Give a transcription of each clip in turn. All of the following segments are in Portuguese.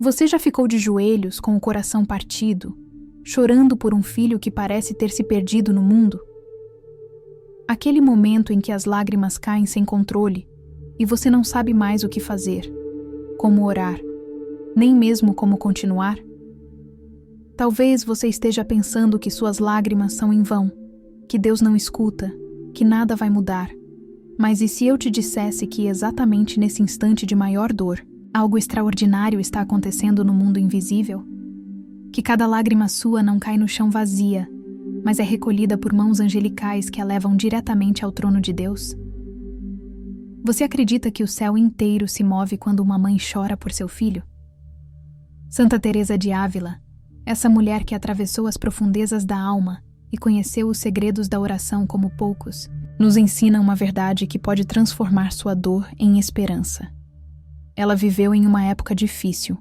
Você já ficou de joelhos com o coração partido, chorando por um filho que parece ter se perdido no mundo? Aquele momento em que as lágrimas caem sem controle e você não sabe mais o que fazer, como orar, nem mesmo como continuar? Talvez você esteja pensando que suas lágrimas são em vão, que Deus não escuta, que nada vai mudar. Mas e se eu te dissesse que exatamente nesse instante de maior dor, algo extraordinário está acontecendo no mundo invisível? Que cada lágrima sua não cai no chão vazia, mas é recolhida por mãos angelicais que a levam diretamente ao trono de Deus? Você acredita que o céu inteiro se move quando uma mãe chora por seu filho? Santa Teresa de Ávila, essa mulher que atravessou as profundezas da alma e conheceu os segredos da oração como poucos, nos ensina uma verdade que pode transformar sua dor em esperança. Ela viveu em uma época difícil,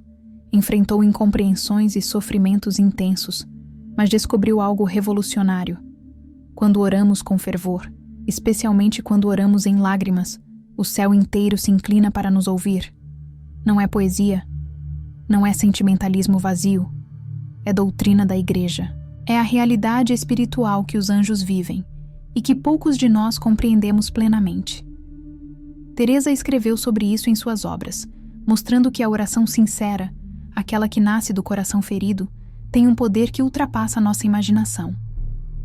enfrentou incompreensões e sofrimentos intensos, mas descobriu algo revolucionário. Quando oramos com fervor, especialmente quando oramos em lágrimas, o céu inteiro se inclina para nos ouvir. Não é poesia, não é sentimentalismo vazio, é doutrina da Igreja. É a realidade espiritual que os anjos vivem e que poucos de nós compreendemos plenamente. Teresa escreveu sobre isso em suas obras, mostrando que a oração sincera, aquela que nasce do coração ferido, tem um poder que ultrapassa nossa imaginação.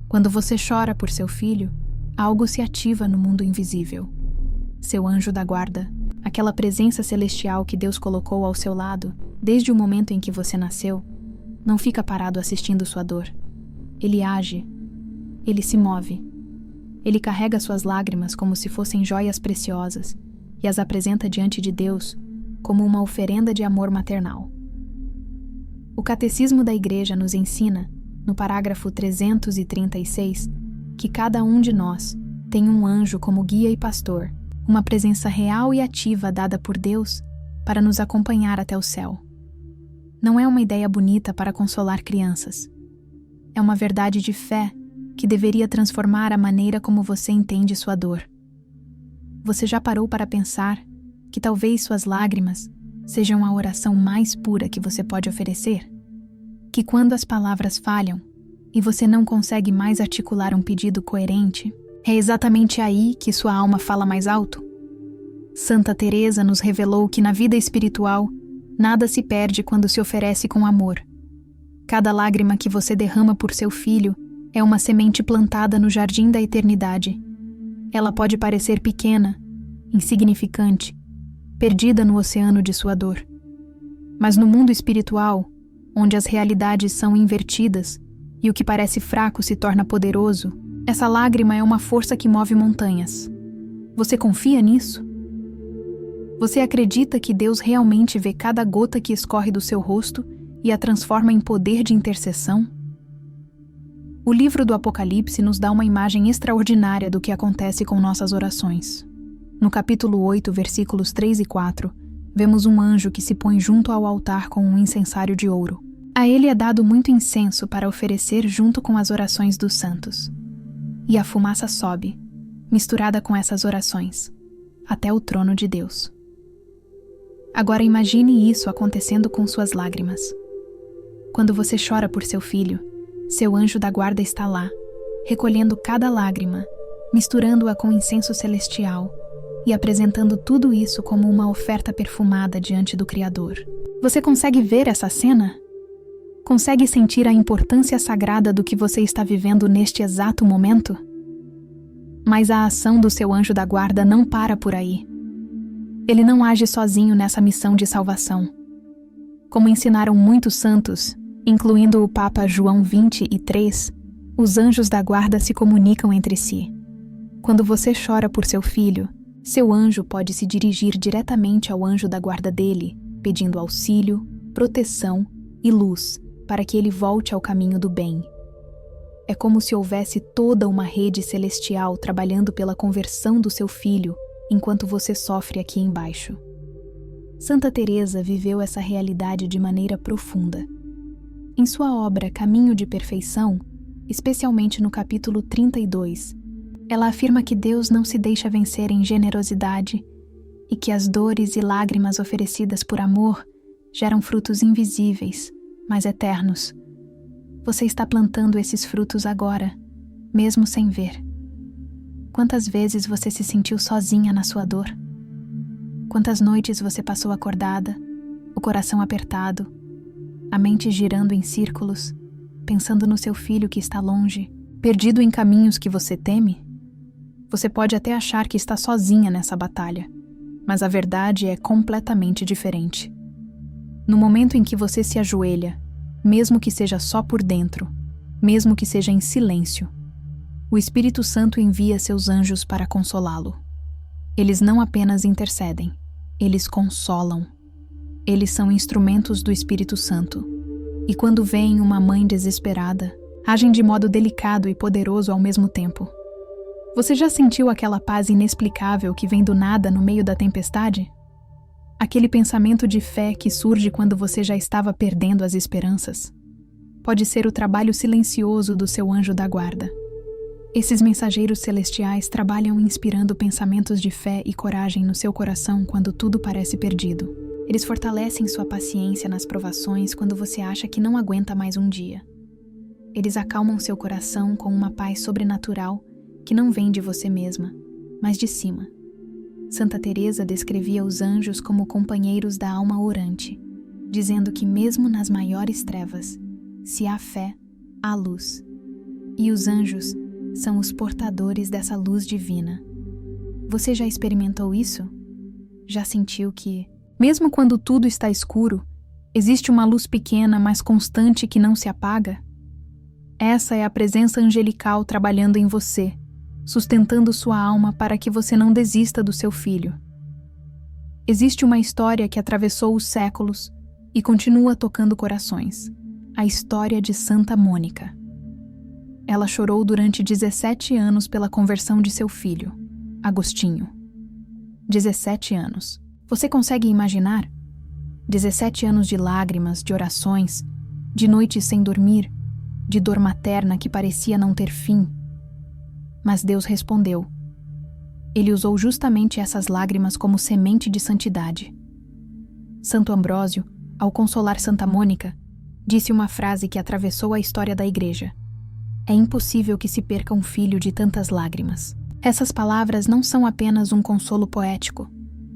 Quando você chora por seu filho, algo se ativa no mundo invisível. Seu anjo da guarda, aquela presença celestial que Deus colocou ao seu lado desde o momento em que você nasceu, não fica parado assistindo sua dor. Ele age, ele se move. Ele carrega suas lágrimas como se fossem joias preciosas e as apresenta diante de Deus como uma oferenda de amor maternal. O Catecismo da Igreja nos ensina, no parágrafo 336, que cada um de nós tem um anjo como guia e pastor, uma presença real e ativa dada por Deus para nos acompanhar até o céu. Não é uma ideia bonita para consolar crianças. É uma verdade de fé que deveria transformar a maneira como você entende sua dor. Você já parou para pensar que talvez suas lágrimas sejam a oração mais pura que você pode oferecer? Que quando as palavras falham e você não consegue mais articular um pedido coerente, é exatamente aí que sua alma fala mais alto? Santa Teresa nos revelou que na vida espiritual, nada se perde quando se oferece com amor. Cada lágrima que você derrama por seu filho é uma semente plantada no jardim da eternidade. Ela pode parecer pequena, insignificante, perdida no oceano de sua dor. Mas no mundo espiritual, onde as realidades são invertidas e o que parece fraco se torna poderoso, essa lágrima é uma força que move montanhas. Você confia nisso? Você acredita que Deus realmente vê cada gota que escorre do seu rosto e a transforma em poder de intercessão? O livro do Apocalipse nos dá uma imagem extraordinária do que acontece com nossas orações. No capítulo 8, versículos 3 e 4, vemos um anjo que se põe junto ao altar com um incensário de ouro. A ele é dado muito incenso para oferecer junto com as orações dos santos. E a fumaça sobe, misturada com essas orações, até o trono de Deus. Agora imagine isso acontecendo com suas lágrimas. Quando você chora por seu filho, seu anjo da guarda está lá, recolhendo cada lágrima, misturando-a com incenso celestial e apresentando tudo isso como uma oferta perfumada diante do Criador. Você consegue ver essa cena? Consegue sentir a importância sagrada do que você está vivendo neste exato momento? Mas a ação do seu anjo da guarda não para por aí. Ele não age sozinho nessa missão de salvação. Como ensinaram muitos santos, incluindo o Papa João 23, os anjos da guarda se comunicam entre si. Quando você chora por seu filho, seu anjo pode se dirigir diretamente ao anjo da guarda dele, pedindo auxílio, proteção e luz para que ele volte ao caminho do bem. É como se houvesse toda uma rede celestial trabalhando pela conversão do seu filho, enquanto você sofre aqui embaixo. Santa Teresa viveu essa realidade de maneira profunda. Em sua obra Caminho de Perfeição, especialmente no capítulo 32, ela afirma que Deus não se deixa vencer em generosidade e que as dores e lágrimas oferecidas por amor geram frutos invisíveis, mas eternos. Você está plantando esses frutos agora, mesmo sem ver. Quantas vezes você se sentiu sozinha na sua dor? Quantas noites você passou acordada, o coração apertado, a mente girando em círculos, pensando no seu filho que está longe, perdido em caminhos que você teme? Você pode até achar que está sozinha nessa batalha, mas a verdade é completamente diferente. No momento em que você se ajoelha, mesmo que seja só por dentro, mesmo que seja em silêncio, o Espírito Santo envia seus anjos para consolá-lo. Eles não apenas intercedem, eles consolam. Eles são instrumentos do Espírito Santo. E quando veem uma mãe desesperada, agem de modo delicado e poderoso ao mesmo tempo. Você já sentiu aquela paz inexplicável que vem do nada no meio da tempestade? Aquele pensamento de fé que surge quando você já estava perdendo as esperanças? Pode ser o trabalho silencioso do seu anjo da guarda. Esses mensageiros celestiais trabalham inspirando pensamentos de fé e coragem no seu coração quando tudo parece perdido. Eles fortalecem sua paciência nas provações quando você acha que não aguenta mais um dia. Eles acalmam seu coração com uma paz sobrenatural que não vem de você mesma, mas de cima. Santa Teresa descrevia os anjos como companheiros da alma orante, dizendo que mesmo nas maiores trevas, se há fé, há luz. E os anjos são os portadores dessa luz divina. Você já experimentou isso? Já sentiu que, mesmo quando tudo está escuro, existe uma luz pequena, mas constante que não se apaga? Essa é a presença angelical trabalhando em você, sustentando sua alma para que você não desista do seu filho. Existe uma história que atravessou os séculos e continua tocando corações. A história de Santa Mônica. Ela chorou durante 17 anos pela conversão de seu filho, Agostinho. 17 anos. Você consegue imaginar? 17 anos de lágrimas, de orações, de noites sem dormir, de dor materna que parecia não ter fim. Mas Deus respondeu. Ele usou justamente essas lágrimas como semente de santidade. Santo Ambrósio, ao consolar Santa Mônica, disse uma frase que atravessou a história da Igreja. É impossível que se perca um filho de tantas lágrimas. Essas palavras não são apenas um consolo poético.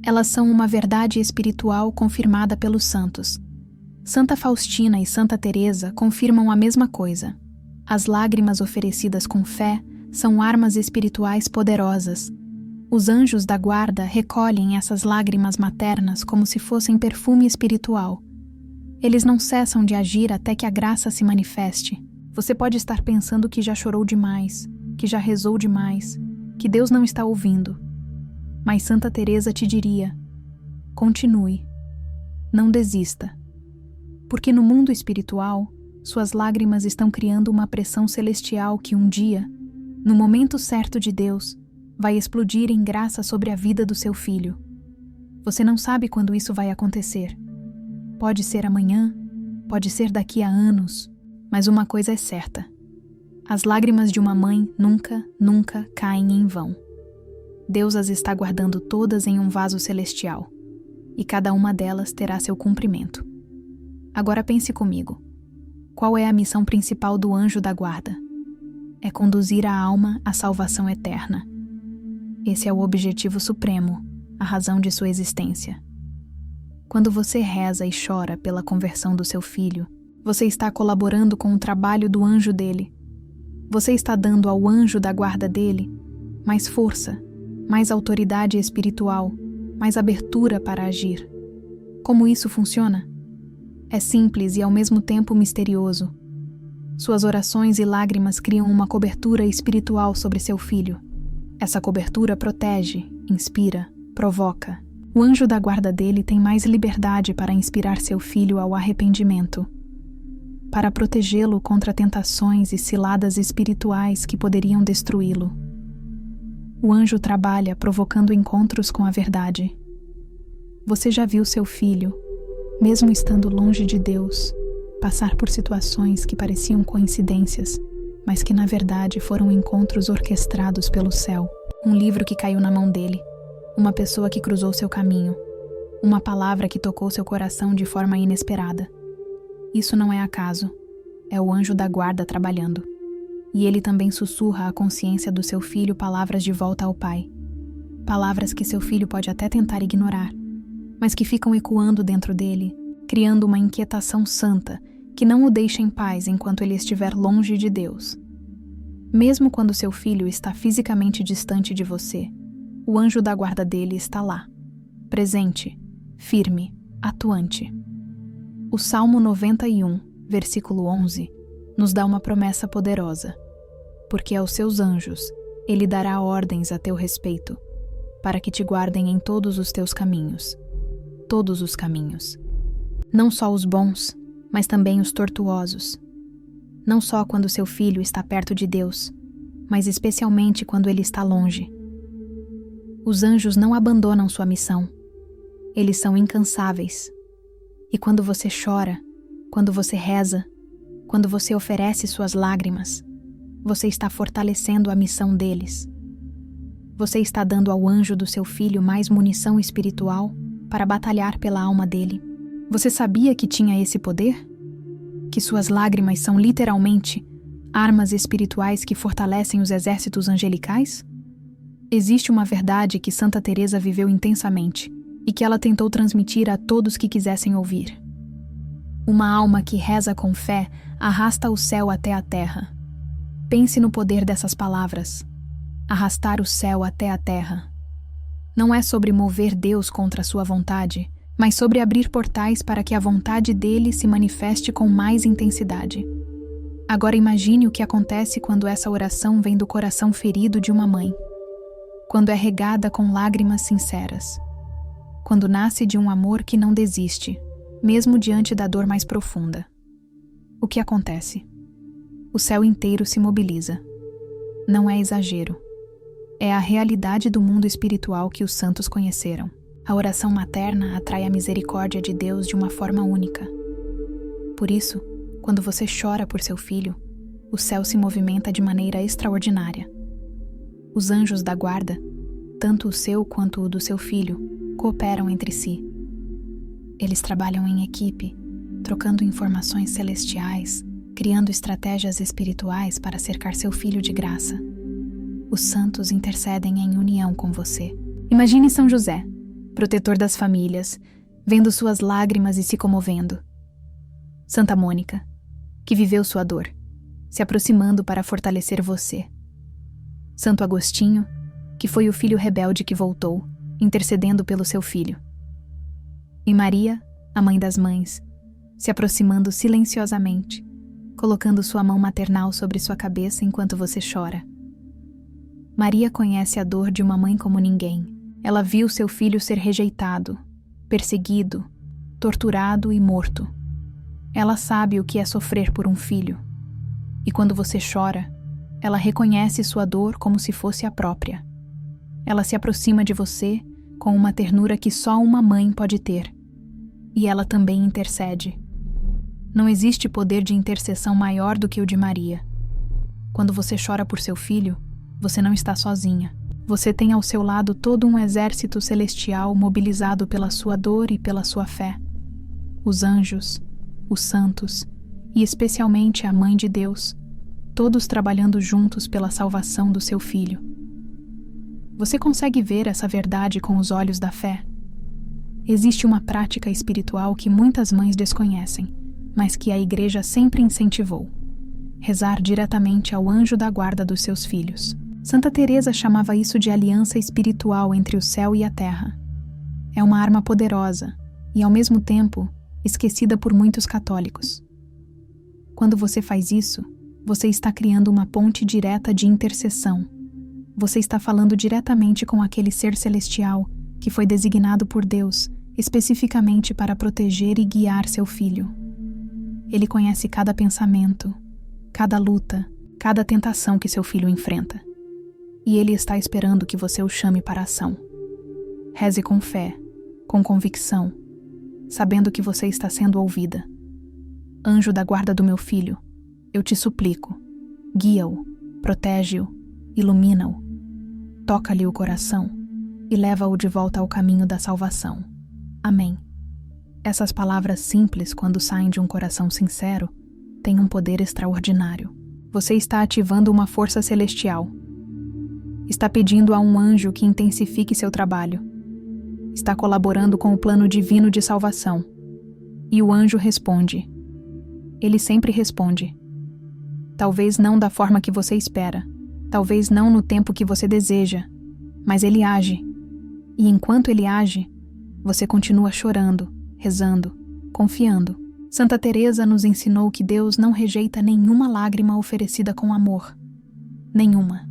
Elas são uma verdade espiritual confirmada pelos santos. Santa Faustina e Santa Teresa confirmam a mesma coisa. As lágrimas oferecidas com fé são armas espirituais poderosas. Os anjos da guarda recolhem essas lágrimas maternas como se fossem perfume espiritual. Eles não cessam de agir até que a graça se manifeste. Você pode estar pensando que já chorou demais, que já rezou demais, que Deus não está ouvindo. Mas Santa Teresa te diria: continue, não desista. Porque no mundo espiritual, suas lágrimas estão criando uma pressão celestial que um dia, no momento certo de Deus, vai explodir em graça sobre a vida do seu filho. Você não sabe quando isso vai acontecer. Pode ser amanhã, pode ser daqui a anos. Mas uma coisa é certa: as lágrimas de uma mãe nunca caem em vão. Deus as está guardando todas em um vaso celestial, e cada uma delas terá seu cumprimento. Agora pense comigo. Qual é a missão principal do anjo da guarda? É conduzir a alma à salvação eterna. Esse é o objetivo supremo, a razão de sua existência. Quando você reza e chora pela conversão do seu filho, você está colaborando com o trabalho do anjo dele. Você está dando ao anjo da guarda dele mais força, mais autoridade espiritual, mais abertura para agir. Como isso funciona? É simples e ao mesmo tempo misterioso. Suas orações e lágrimas criam uma cobertura espiritual sobre seu filho. Essa cobertura protege, inspira, provoca. O anjo da guarda dele tem mais liberdade para inspirar seu filho ao arrependimento, para protegê-lo contra tentações e ciladas espirituais que poderiam destruí-lo. O anjo trabalha provocando encontros com a verdade. Você já viu seu filho, mesmo estando longe de Deus, passar por situações que pareciam coincidências, mas que na verdade foram encontros orquestrados pelo céu? Um livro que caiu na mão dele, uma pessoa que cruzou seu caminho, Uma palavra que tocou seu coração de forma inesperada. Isso não é acaso. É o anjo da guarda trabalhando. E ele também sussurra à consciência do seu filho palavras de volta ao pai. Palavras que seu filho pode até tentar ignorar, mas que ficam ecoando dentro dele, criando uma inquietação santa que não o deixa em paz enquanto ele estiver longe de Deus. Mesmo quando seu filho está fisicamente distante de você, o anjo da guarda dele está lá, presente, firme, atuante. O Salmo 91, versículo 11, nos dá uma promessa poderosa, porque aos seus anjos ele dará ordens a teu respeito, para que te guardem em todos os teus caminhos. Todos os caminhos. Não só os bons, mas também os tortuosos. Não só quando seu filho está perto de Deus, mas especialmente quando ele está longe. Os anjos não abandonam sua missão. Eles são incansáveis. E quando você chora, quando você reza, quando você oferece suas lágrimas, você está fortalecendo a missão deles. Você está dando ao anjo do seu filho mais munição espiritual para batalhar pela alma dele. Você sabia que tinha esse poder? Que suas lágrimas são literalmente armas espirituais que fortalecem os exércitos angelicais? Existe uma verdade que Santa Teresa viveu intensamente e que ela tentou transmitir a todos que quisessem ouvir. Uma alma que reza com fé arrasta o céu até a terra. Pense no poder dessas palavras. Arrastar o céu até a terra. Não é sobre mover Deus contra a sua vontade, mas sobre abrir portais para que a vontade dele se manifeste com mais intensidade. Agora imagine o que acontece quando essa oração vem do coração ferido de uma mãe. Quando é regada com lágrimas sinceras. Quando nasce de um amor que não desiste, mesmo diante da dor mais profunda. O que acontece? O céu inteiro se mobiliza. Não é exagero. É a realidade do mundo espiritual que os santos conheceram. A oração materna atrai a misericórdia de Deus de uma forma única. Por isso, quando você chora por seu filho, o céu se movimenta de maneira extraordinária. Os anjos da guarda, tanto o seu quanto o do seu filho, cooperam entre si. Eles trabalham em equipe, trocando informações celestiais, criando estratégias espirituais para cercar seu filho de graça. Os santos intercedem em união com você. Imagine São José, protetor das famílias, vendo suas lágrimas e se comovendo. Santa Mônica, que viveu sua dor, se aproximando para fortalecer você. Santo Agostinho, que foi o filho rebelde que voltou, intercedendo pelo seu filho. E Maria, a mãe das mães, se aproximando silenciosamente, colocando sua mão maternal sobre sua cabeça enquanto você chora. Maria conhece a dor de uma mãe como ninguém. Ela viu seu filho ser rejeitado, perseguido, torturado e morto. Ela sabe o que é sofrer por um filho. E quando você chora, ela reconhece sua dor como se fosse a própria. Ela se aproxima de você com uma ternura que só uma mãe pode ter. E ela também intercede. Não existe poder de intercessão maior do que o de Maria. Quando você chora por seu filho, você não está sozinha. Você tem ao seu lado todo um exército celestial mobilizado pela sua dor e pela sua fé. Os anjos, os santos e especialmente a Mãe de Deus, todos trabalhando juntos pela salvação do seu filho. Você consegue ver essa verdade com os olhos da fé? Existe uma prática espiritual que muitas mães desconhecem, mas que a Igreja sempre incentivou: rezar diretamente ao anjo da guarda dos seus filhos. Santa Teresa chamava isso de aliança espiritual entre o céu e a terra. É uma arma poderosa e, ao mesmo tempo, esquecida por muitos católicos. Quando você faz isso, você está criando uma ponte direta de intercessão. Você está falando diretamente com aquele ser celestial que foi designado por Deus especificamente para proteger e guiar seu filho. Ele conhece cada pensamento, cada luta, cada tentação que seu filho enfrenta. E ele está esperando que você o chame para a ação. Reze com fé, com convicção, sabendo que você está sendo ouvida. Anjo da guarda do meu filho, eu te suplico, guia-o, protege-o, ilumina-o, toca-lhe o coração e leva-o de volta ao caminho da salvação. Amém. Essas palavras simples, quando saem de um coração sincero, têm um poder extraordinário. Você está ativando uma força celestial. Está pedindo a um anjo que intensifique seu trabalho. Está colaborando com o plano divino de salvação. E o anjo responde. Ele sempre responde. Talvez não da forma que você espera, talvez não no tempo que você deseja, mas ele age. E enquanto ele age, você continua chorando, rezando, confiando. Santa Teresa nos ensinou que Deus não rejeita nenhuma lágrima oferecida com amor. Nenhuma.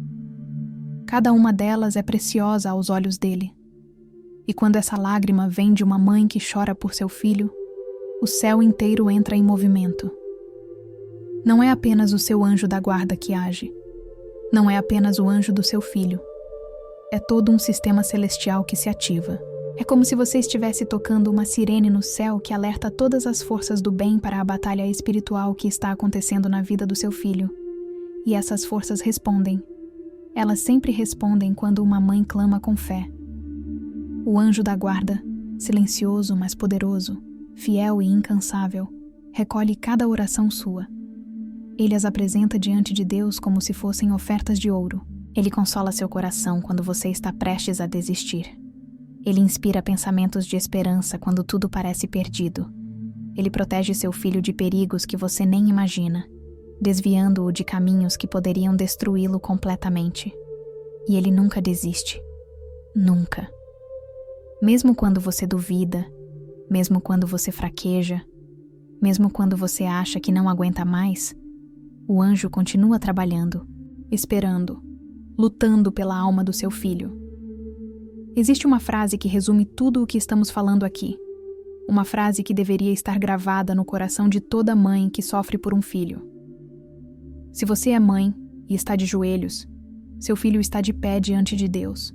Cada uma delas é preciosa aos olhos dele. E quando essa lágrima vem de uma mãe que chora por seu filho, o céu inteiro entra em movimento. Não é apenas o seu anjo da guarda que age. Não é apenas o anjo do seu filho. É todo um sistema celestial que se ativa. É como se você estivesse tocando uma sirene no céu que alerta todas as forças do bem para a batalha espiritual que está acontecendo na vida do seu filho. E essas forças respondem. Elas sempre respondem quando uma mãe clama com fé. O anjo da guarda, silencioso mas poderoso, fiel e incansável, recolhe cada oração sua. Ele as apresenta diante de Deus como se fossem ofertas de ouro. Ele consola seu coração quando você está prestes a desistir. Ele inspira pensamentos de esperança quando tudo parece perdido. Ele protege seu filho de perigos que você nem imagina, desviando-o de caminhos que poderiam destruí-lo completamente. E ele nunca desiste. Nunca. Mesmo quando você duvida, mesmo quando você fraqueja, mesmo quando você acha que não aguenta mais, o anjo continua trabalhando, esperando, lutando pela alma do seu filho. Existe uma frase que resume tudo o que estamos falando aqui. Uma frase que deveria estar gravada no coração de toda mãe que sofre por um filho. Se você é mãe e está de joelhos, seu filho está de pé diante de Deus.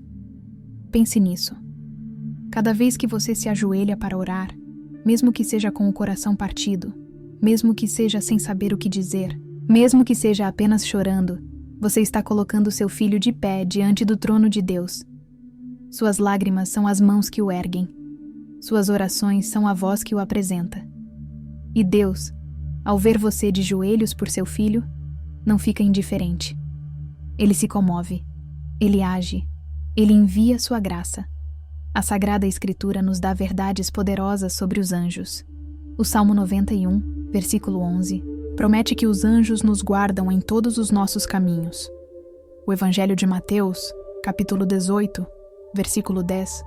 Pense nisso. Cada vez que você se ajoelha para orar, mesmo que seja com o coração partido, mesmo que seja sem saber o que dizer, mesmo que seja apenas chorando, você está colocando seu filho de pé diante do trono de Deus. Suas lágrimas são as mãos que o erguem. Suas orações são a voz que o apresenta. E Deus, ao ver você de joelhos por seu filho, não fica indiferente. Ele se comove. Ele age. Ele envia sua graça. A Sagrada Escritura nos dá verdades poderosas sobre os anjos. O Salmo 91, versículo 11, promete que os anjos nos guardam em todos os nossos caminhos. O Evangelho de Mateus, capítulo 18, versículo 10,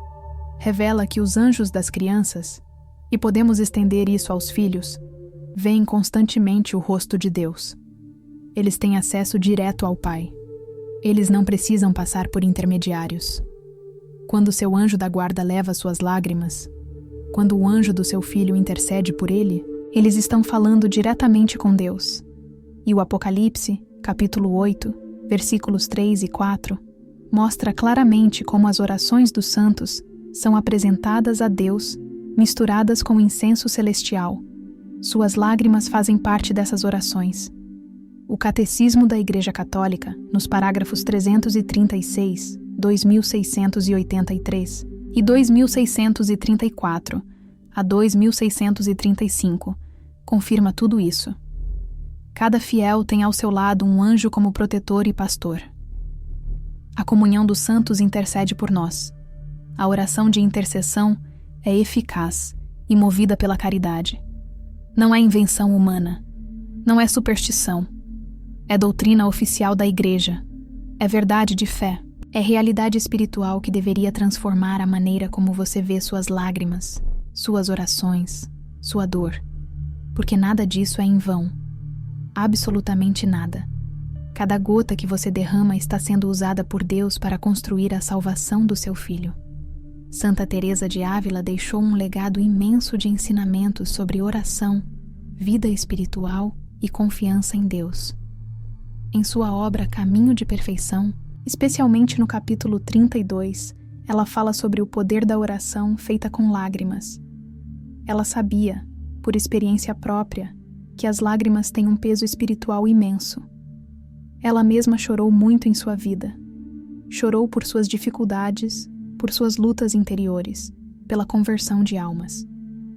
revela que os anjos das crianças, e podemos estender isso aos filhos, veem constantemente o rosto de Deus. Eles têm acesso direto ao Pai. Eles não precisam passar por intermediários. Quando seu anjo da guarda leva suas lágrimas, quando o anjo do seu filho intercede por ele, eles estão falando diretamente com Deus. E o Apocalipse, capítulo 8, versículos 3 e 4, mostra claramente como as orações dos santos são apresentadas a Deus, misturadas com incenso celestial. Suas lágrimas fazem parte dessas orações. O Catecismo da Igreja Católica, nos parágrafos 336, 2683 e 2634 a 2635, confirma tudo isso. Cada fiel tem ao seu lado um anjo como protetor e pastor. A comunhão dos santos intercede por nós. A oração de intercessão é eficaz e movida pela caridade. Não é invenção humana. Não é superstição. É doutrina oficial da Igreja. É verdade de fé. É realidade espiritual que deveria transformar a maneira como você vê suas lágrimas, suas orações, sua dor. Porque nada disso é em vão. Absolutamente nada. Cada gota que você derrama está sendo usada por Deus para construir a salvação do seu filho. Santa Teresa de Ávila deixou um legado imenso de ensinamentos sobre oração, vida espiritual e confiança em Deus. Em sua obra Caminho de Perfeição, especialmente no capítulo 32, ela fala sobre o poder da oração feita com lágrimas. Ela sabia, por experiência própria, que as lágrimas têm um peso espiritual imenso. Ela mesma chorou muito em sua vida. Chorou por suas dificuldades, por suas lutas interiores. pela conversão de almas,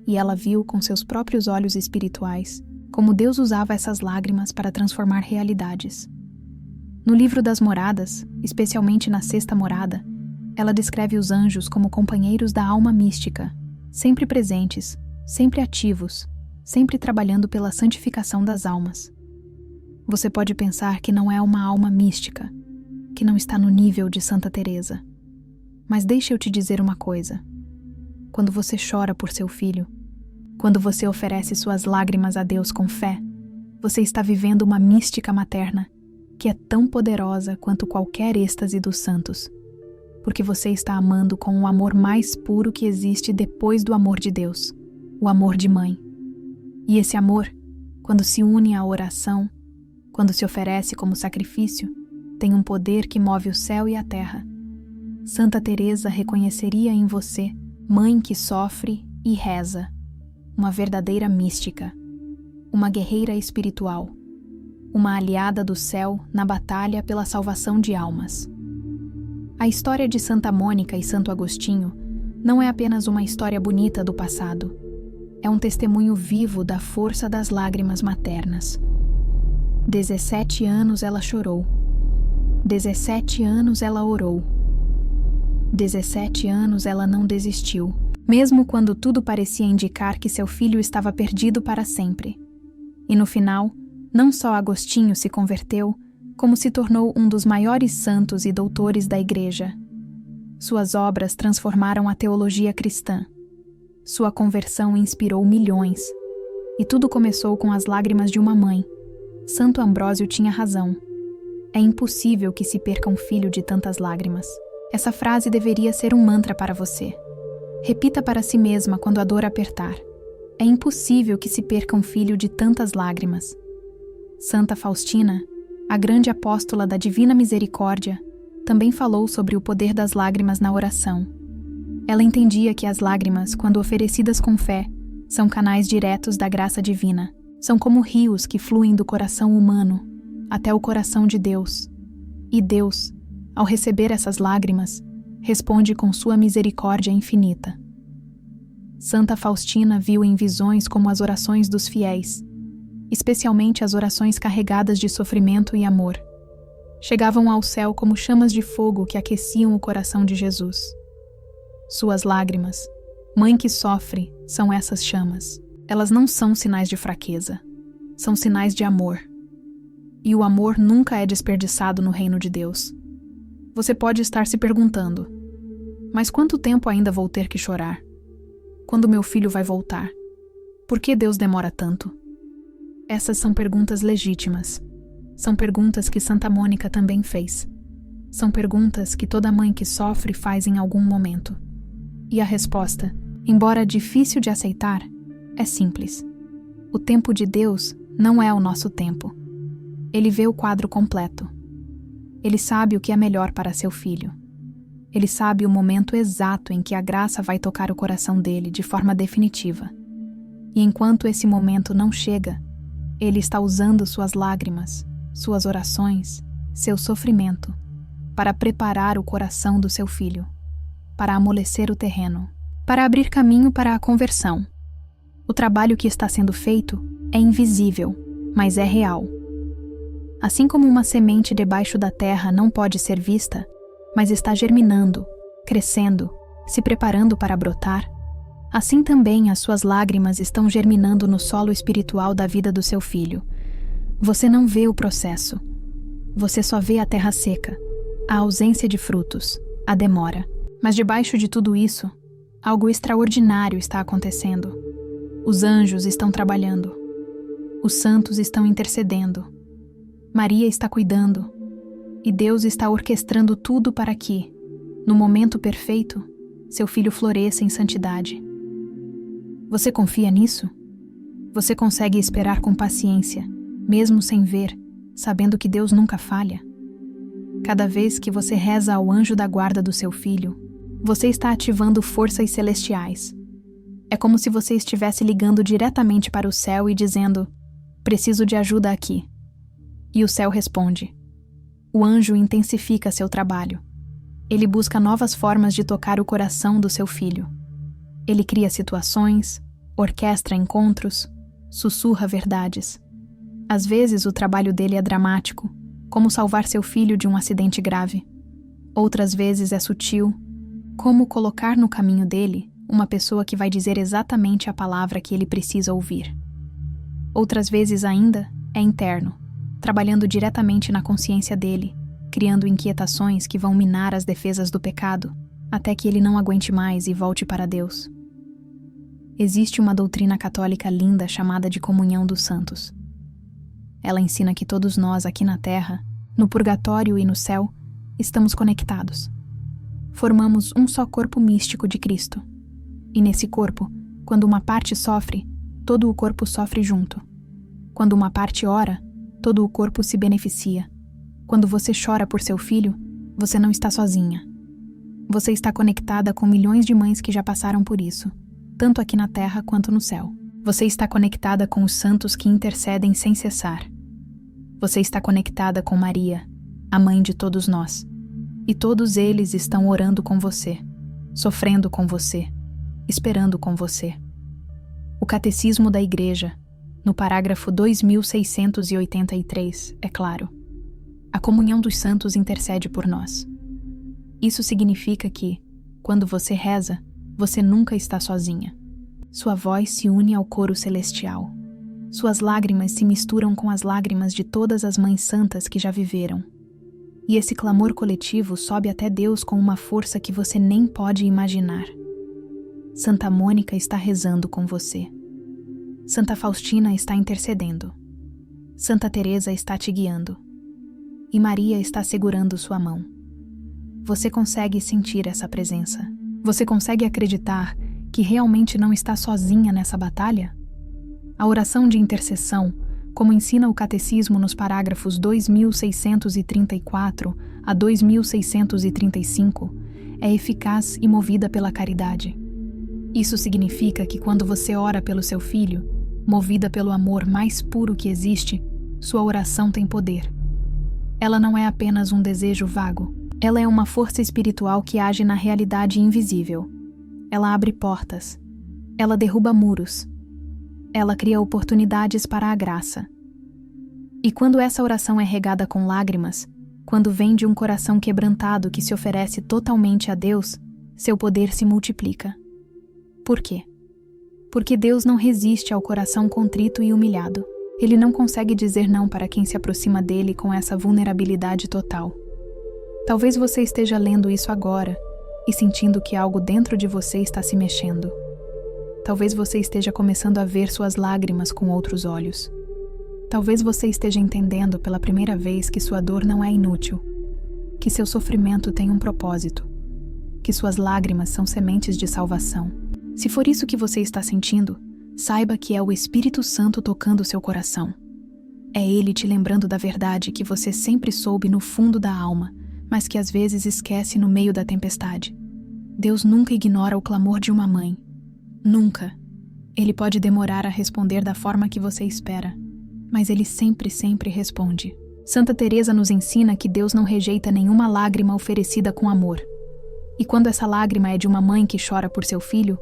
e ela viu com seus próprios olhos espirituais como Deus usava essas lágrimas para transformar realidades. No livro das moradas, especialmente na sexta morada, ela descreve os anjos como companheiros da alma mística, sempre presentes, sempre ativos, sempre trabalhando pela santificação das almas. Você pode pensar que não é uma alma mística, que não está no nível de Santa Teresa. Mas deixe eu te dizer uma coisa. Quando você chora por seu filho, quando você oferece suas lágrimas a Deus com fé, você está vivendo uma mística materna que é tão poderosa quanto qualquer êxtase dos santos, porque você está amando com o amor mais puro que existe depois do amor de Deus, o amor de mãe. E esse amor, quando se une à oração, quando se oferece como sacrifício, tem um poder que move o céu e a terra. Santa Teresa reconheceria em você mãe que sofre e reza, uma verdadeira mística, uma guerreira espiritual, uma aliada do céu na batalha pela salvação de almas. A história de Santa Mônica e Santo Agostinho não é apenas uma história bonita do passado, é um testemunho vivo da força das lágrimas maternas. 17 anos ela chorou, 17 anos ela orou, 17 anos ela não desistiu, mesmo quando tudo parecia indicar que seu filho estava perdido para sempre. E no final, não só Agostinho se converteu, como se tornou um dos maiores santos e doutores da Igreja. Suas obras transformaram a teologia cristã. Sua conversão inspirou milhões. E tudo começou com as lágrimas de uma mãe. Santo Ambrósio tinha razão. É impossível que se perca um filho de tantas lágrimas. Essa frase deveria ser um mantra para você. Repita para si mesma quando a dor apertar. É impossível que se perca um filho de tantas lágrimas. Santa Faustina, a grande apóstola da Divina Misericórdia, também falou sobre o poder das lágrimas na oração. Ela entendia que as lágrimas, quando oferecidas com fé, são canais diretos da graça divina. São como rios que fluem do coração humano até o coração de Deus. E Deus, ao receber essas lágrimas, responde com sua misericórdia infinita. Santa Faustina viu em visões como as orações dos fiéis, especialmente as orações carregadas de sofrimento e amor. Chegavam ao céu como chamas de fogo que aqueciam o coração de Jesus. Suas lágrimas, mãe que sofre, são essas chamas. Elas não são sinais de fraqueza, são sinais de amor. E o amor nunca é desperdiçado no reino de Deus. Você pode estar se perguntando, mas quanto tempo ainda vou ter que chorar? Quando meu filho vai voltar? Por que Deus demora tanto? Essas são perguntas legítimas. São perguntas que Santa Mônica também fez. São perguntas que toda mãe que sofre faz em algum momento. E a resposta, embora difícil de aceitar, é simples. O tempo de Deus não é o nosso tempo. Ele vê o quadro completo. Ele sabe o que é melhor para seu filho. Ele sabe o momento exato em que a graça vai tocar o coração dele de forma definitiva. E enquanto esse momento não chega, ele está usando suas lágrimas, suas orações, seu sofrimento, para preparar o coração do seu filho, para amolecer o terreno, para abrir caminho para a conversão. O trabalho que está sendo feito é invisível, mas é real. Assim como uma semente debaixo da terra não pode ser vista, mas está germinando, crescendo, se preparando para brotar, assim também as suas lágrimas estão germinando no solo espiritual da vida do seu filho. Você não vê o processo. Você só vê a terra seca, a ausência de frutos, a demora. Mas debaixo de tudo isso, algo extraordinário está acontecendo. Os anjos estão trabalhando. Os santos estão intercedendo. Maria está cuidando. E Deus está orquestrando tudo para que, no momento perfeito, seu filho floresça em santidade. Você confia nisso? Você consegue esperar com paciência, mesmo sem ver, sabendo que Deus nunca falha? Cada vez que você reza ao anjo da guarda do seu filho, você está ativando forças celestiais. É como se você estivesse ligando diretamente para o céu e dizendo: preciso de ajuda aqui. E o céu responde. O anjo intensifica seu trabalho. Ele busca novas formas de tocar o coração do seu filho. Ele cria situações, orquestra encontros, sussurra verdades. Às vezes o trabalho dele é dramático, como salvar seu filho de um acidente grave. Outras vezes é sutil, como colocar no caminho dele uma pessoa que vai dizer exatamente a palavra que ele precisa ouvir. Outras vezes ainda é interno, trabalhando diretamente na consciência dele, criando inquietações que vão minar as defesas do pecado, até que ele não aguente mais e volte para Deus. Existe uma doutrina católica linda chamada de comunhão dos santos. Ela ensina que todos nós aqui na Terra, no purgatório e no céu, estamos conectados. Formamos um só corpo místico de Cristo. E nesse corpo, quando uma parte sofre, todo o corpo sofre junto. Quando uma parte ora, todo o corpo se beneficia. Quando você chora por seu filho, você não está sozinha. Você está conectada com milhões de mães que já passaram por isso, tanto aqui na Terra quanto no céu. Você está conectada com os santos que intercedem sem cessar. Você está conectada com Maria, a mãe de todos nós. E todos eles estão orando com você, sofrendo com você, esperando com você. O Catecismo da Igreja, no parágrafo 2683, é claro. A comunhão dos santos intercede por nós. Isso significa que, quando você reza, você nunca está sozinha. Sua voz se une ao coro celestial. Suas lágrimas se misturam com as lágrimas de todas as mães santas que já viveram. E esse clamor coletivo sobe até Deus com uma força que você nem pode imaginar. Santa Mônica está rezando com você. Santa Faustina está intercedendo. Santa Teresa está te guiando. E Maria está segurando sua mão. Você consegue sentir essa presença? Você consegue acreditar que realmente não está sozinha nessa batalha? A oração de intercessão, como ensina o Catecismo nos parágrafos 2634 a 2635, é eficaz e movida pela caridade. Isso significa que quando você ora pelo seu filho, movida pelo amor mais puro que existe, sua oração tem poder. Ela não é apenas um desejo vago. Ela é uma força espiritual que age na realidade invisível. Ela abre portas. Ela derruba muros. Ela cria oportunidades para a graça. E quando essa oração é regada com lágrimas, quando vem de um coração quebrantado que se oferece totalmente a Deus, seu poder se multiplica. Por quê? Porque Deus não resiste ao coração contrito e humilhado. Ele não consegue dizer não para quem se aproxima dele com essa vulnerabilidade total. Talvez você esteja lendo isso agora e sentindo que algo dentro de você está se mexendo. Talvez você esteja começando a ver suas lágrimas com outros olhos. Talvez você esteja entendendo pela primeira vez que sua dor não é inútil, que seu sofrimento tem um propósito, que suas lágrimas são sementes de salvação. Se for isso que você está sentindo, saiba que é o Espírito Santo tocando seu coração. É Ele te lembrando da verdade que você sempre soube no fundo da alma, mas que às vezes esquece no meio da tempestade. Deus nunca ignora o clamor de uma mãe. Nunca. Ele pode demorar a responder da forma que você espera, mas Ele sempre responde. Santa Teresa nos ensina que Deus não rejeita nenhuma lágrima oferecida com amor. E quando essa lágrima é de uma mãe que chora por seu filho,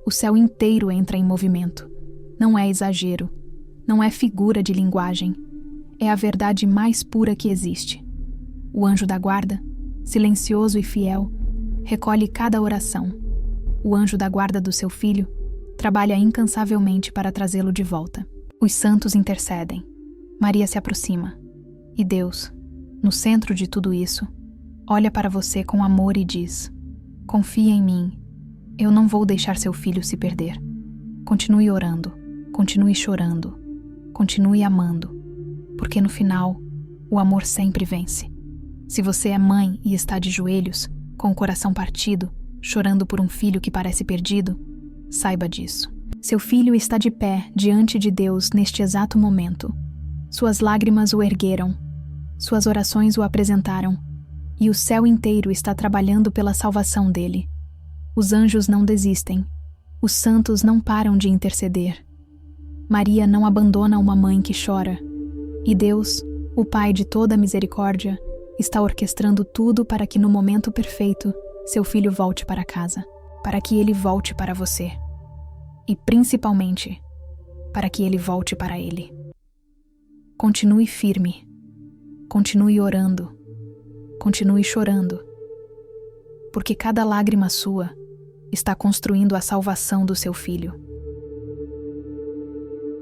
o céu inteiro entra em movimento. Não é exagero, não é figura de linguagem. É a verdade mais pura que existe. O anjo da guarda, silencioso e fiel, recolhe cada oração. O anjo da guarda do seu filho trabalha incansavelmente para trazê-lo de volta. Os santos intercedem. Maria se aproxima. E Deus, no centro de tudo isso, olha para você com amor e diz: confia em mim. Eu não vou deixar seu filho se perder. Continue orando, continue chorando, continue amando, porque no final, o amor sempre vence. Se você é mãe e está de joelhos, com o coração partido, chorando por um filho que parece perdido, saiba disso. Seu filho está de pé diante de Deus neste exato momento. Suas lágrimas o ergueram, suas orações o apresentaram, e o céu inteiro está trabalhando pela salvação dele. Os anjos não desistem, os santos não param de interceder. Maria não abandona uma mãe que chora, e Deus, o Pai de toda misericórdia, está orquestrando tudo para que no momento perfeito, seu filho volte para casa. para que ele volte para você. E principalmente, para que ele volte para ele. Continue firme. Continue orando. Continue chorando. Porque cada lágrima sua está construindo a salvação do seu filho.